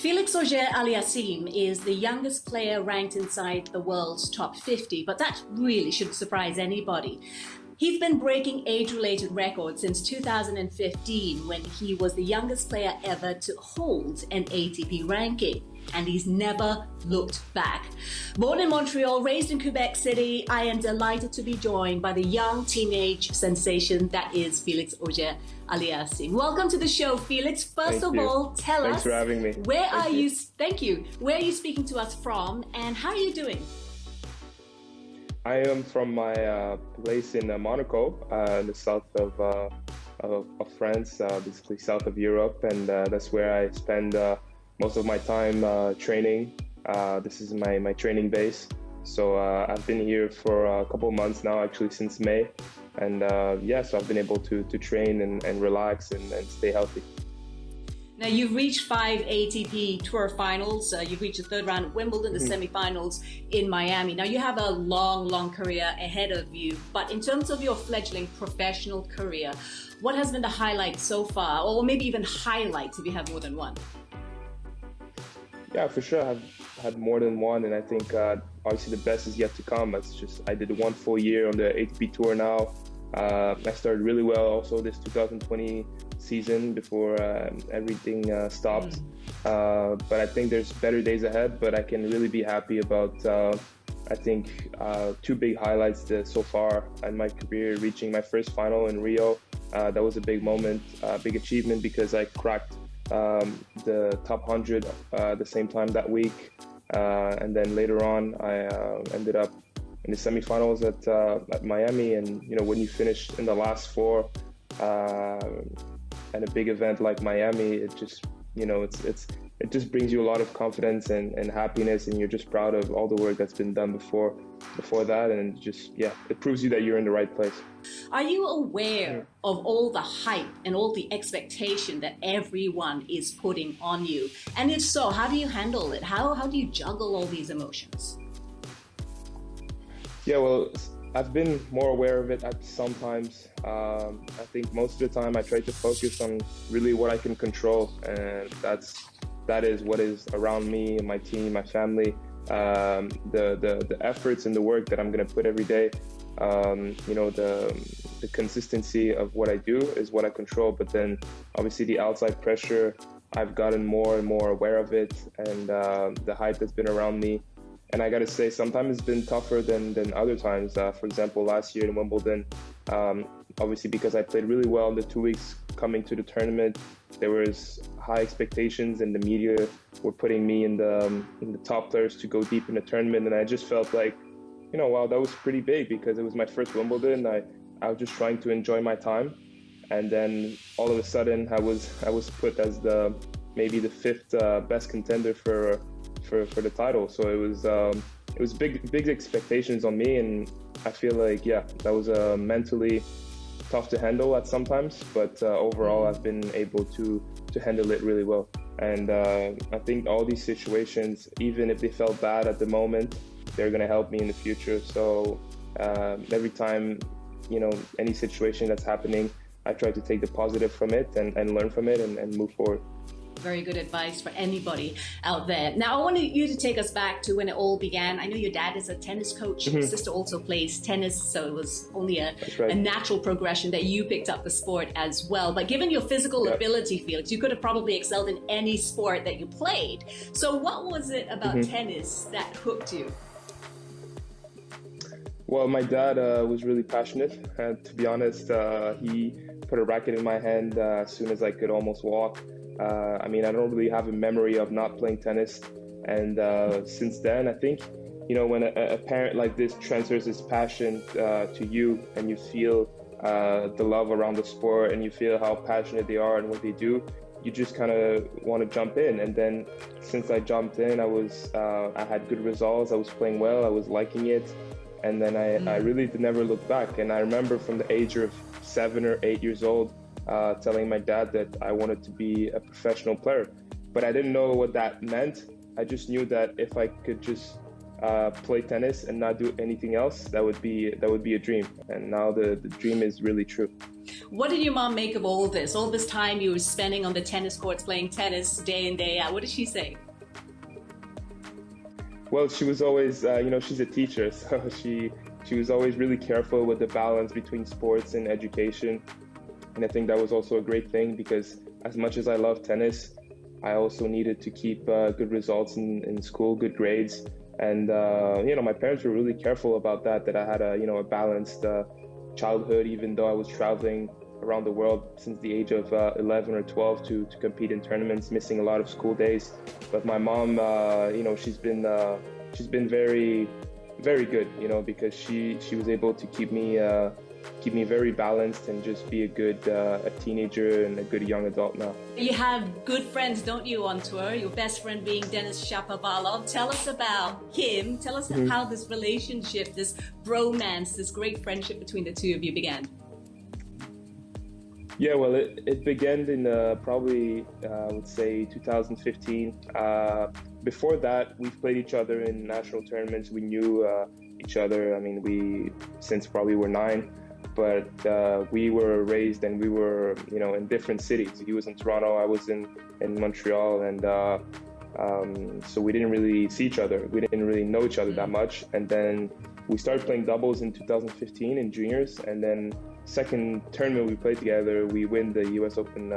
Felix Auger Aliassime is the youngest player ranked inside the world's top 50, but that really shouldn't surprise anybody. He's been breaking age-related records since 2015 when he was the youngest player ever to hold an ATP ranking. And he's never looked back. Born in Montreal, raised in Quebec City, I am delighted to be joined by the young teenage sensation that is Felix Auger Aliassime. Welcome to the show, Felix. First of all, tell us. Thanks for having me. Where are you? Thank you. Where are you speaking to us from, and how are you doing? I am from my place in Monaco, in the south of France, basically south of Europe, and that's where I spend most of my time training. This is my training base. So I've been here for a couple of months now, actually since May. And so I've been able to train and relax and stay healthy. Now, you've reached 5 ATP Tour finals. You've reached the third round at Wimbledon, the semifinals in Miami. Now, you have a long career ahead of you. But in terms of your fledgling professional career, what has been the highlight so far? Or maybe even highlights if you have more than one? Yeah, for sure. I've had more than one, and I think obviously the best is yet to come. I did one full year on the ATP Tour now. I started really well also this 2020 season before everything stopped. But I think there's better days ahead, but I can really be happy about, I think, two big highlights so far in my career, reaching my first final in Rio. That was a big moment, big achievement because I cracked the top 100 the same time that week, and then later on I ended up in the semifinals at Miami. And when you finish in the last four at a big event like Miami, it just it just brings you a lot of confidence and happiness, and you're just proud of all the work that's been done before that, and it proves you that you're in the right place. Are you aware of all the hype and all the expectation that everyone is putting on you? And if so, how do you handle it? How do you juggle all these emotions? Yeah, well, I've been more aware of it sometimes. I think most of the time I try to focus on really what I can control, and that is what is around me and my team, my family, the efforts and the work that I'm going to put every day. The consistency of what I do is what I control, but then obviously the outside pressure, I've gotten more and more aware of it, and the hype that's been around me. And I got to say, sometimes it's been tougher than other times. For example, last year in Wimbledon, obviously because I played really well in the 2 weeks coming to the tournament, there was high expectations, and the media were putting me in the top players to go deep in the tournament. And I just felt like, wow, that was pretty big because it was my first Wimbledon. I was just trying to enjoy my time, and then all of a sudden I was put as maybe the fifth best contender for the title. So it was big expectations on me, and I feel like that was mentally tough to handle at sometimes, but overall I've been able to handle it really well. And I think all these situations, even if they felt bad at the moment, they're going to help me in the future. So every time any situation that's happening, I try to take the positive from it and learn from it and move forward. Very good advice for anybody out there. Now, I wanted you to take us back to when it all began. I know your dad is a tennis coach. Your sister also plays tennis, so it was only a natural progression that you picked up the sport as well. But given your physical ability, Felix, you could have probably excelled in any sport that you played. So what was it about tennis that hooked you? Well, my dad was really passionate, and to be honest, he put a racket in my hand as soon as I could almost walk. I don't really have a memory of not playing tennis, and since then, I think, when a parent like this transfers his passion to you, and you feel the love around the sport, and you feel how passionate they are and what they do, you just kind of want to jump in. And then since I jumped in, I had good results, I was playing well, I was liking it. And then I really never looked back. And I remember from the age of 7 or 8 years old, telling my dad that I wanted to be a professional player. But I didn't know what that meant. I just knew that if I could just play tennis and not do anything else, that would be a dream. And now the dream is really true. What did your mom make of all this time you were spending on the tennis courts playing tennis day in, day out? What did she say? Well, she was always, she's a teacher, so she was always really careful with the balance between sports and education. And I think that was also a great thing, because as much as I love tennis, I also needed to keep good results in school, good grades. And, my parents were really careful about that I had a balanced childhood, even though I was traveling around the world since the age of 11 or 12 to compete in tournaments, missing a lot of school days. But my mom, she's been very, very good, because she was able to keep me very balanced and just be a teenager and a good young adult now. You have good friends, don't you, on tour? Your best friend being Denis Shapovalov. Tell us about him. Tell us how this relationship, this bromance, this great friendship between the two of you began. Yeah, well, it began in probably, I would say, 2015. Before that, we've played each other in national tournaments. We knew each other. I mean, since probably we're 9. But we were raised and we were, in different cities. He was in Toronto, I was in Montreal, and so we didn't really see each other. We didn't really know each other that much. And then we started playing doubles in 2015 in juniors, and then second tournament we played together, we win the US Open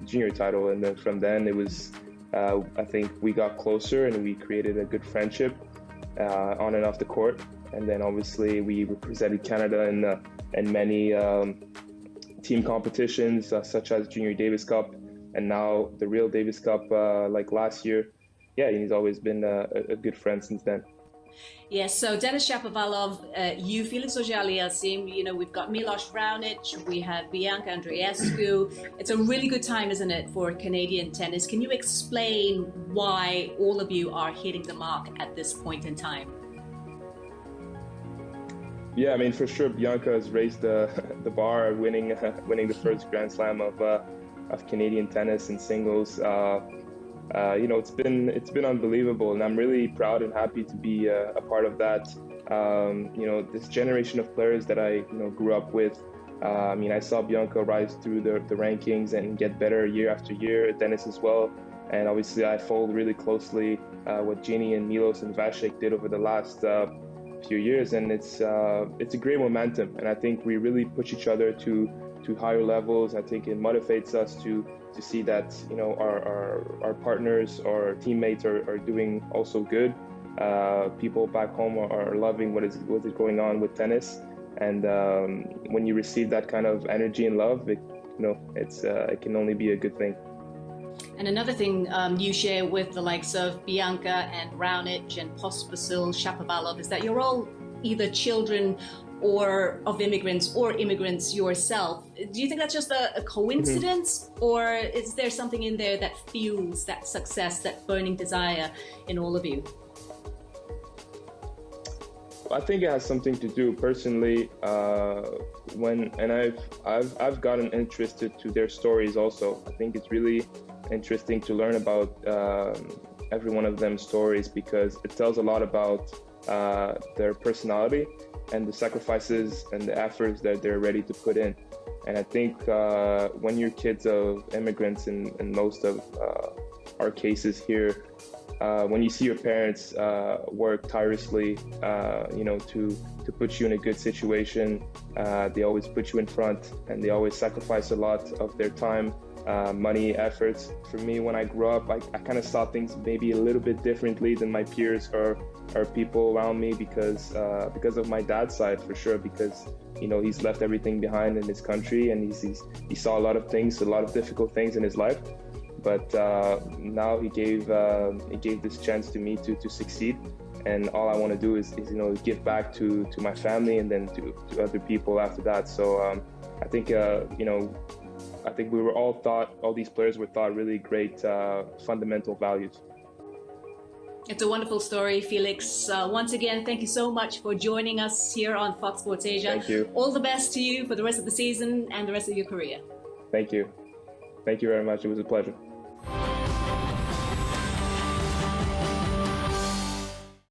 junior title. And then from then it was, I think we got closer and we created a good friendship on and off the court. And then obviously we represented Canada in many team competitions, such as Junior Davis Cup, and now the real Davis Cup, like last year. Yeah, he's always been a good friend since then. Yes, so Denis Shapovalov, you, Felix Auger Aliassime, we've got Milos Raonic, we have Bianca Andreescu. It's a really good time, isn't it, for Canadian tennis? Can you explain why all of you are hitting the mark at this point in time? Yeah, I mean, for sure, Bianca has raised the bar, winning the first Grand Slam of Canadian tennis in singles. It's been unbelievable, and I'm really proud and happy to be a part of that. This generation of players that I grew up with. I saw Bianca rise through the rankings and get better year after year. Dennis as well, and obviously I followed really closely what Ginny and Milos and Vasek did over the last few years, and it's a great momentum, and I think we really push each other to higher levels. I think it motivates us to see that our partners or teammates are doing also good. People back home are loving what is going on with tennis, and when you receive that kind of energy and love, it can only be a good thing. And another thing you share with the likes of Bianca and Raonic and Pospisil, Shapovalov, is that you're all either children or of immigrants or immigrants yourself. Do you think that's just a coincidence, or is there something in there that fuels that success, that burning desire in all of you? I think it has something to do personally. I've gotten interested to their stories also. I think it's really interesting to learn about every one of them stories, because it tells a lot about their personality and the sacrifices and the efforts that they're ready to put in. And I think when you're kids of immigrants, in most of our cases here, when you see your parents work tirelessly, to put you in a good situation, they always put you in front, and they always sacrifice a lot of their time, money, efforts. For me, when I grew up, I kind of saw things maybe a little bit differently than my peers or people around me, because of my dad's side, for sure, because he's left everything behind in his country, and he saw a lot of things, a lot of difficult things in his life. But now he gave this chance to me to succeed, and all I want to do is give back to my family, and then to other people after that. So I think we were all these players were taught really great fundamental values. It's a wonderful story, Felix. Once again, thank you so much for joining us here on Fox Sports Asia. Thank you. All the best to you for the rest of the season and the rest of your career. Thank you. Thank you very much. It was a pleasure.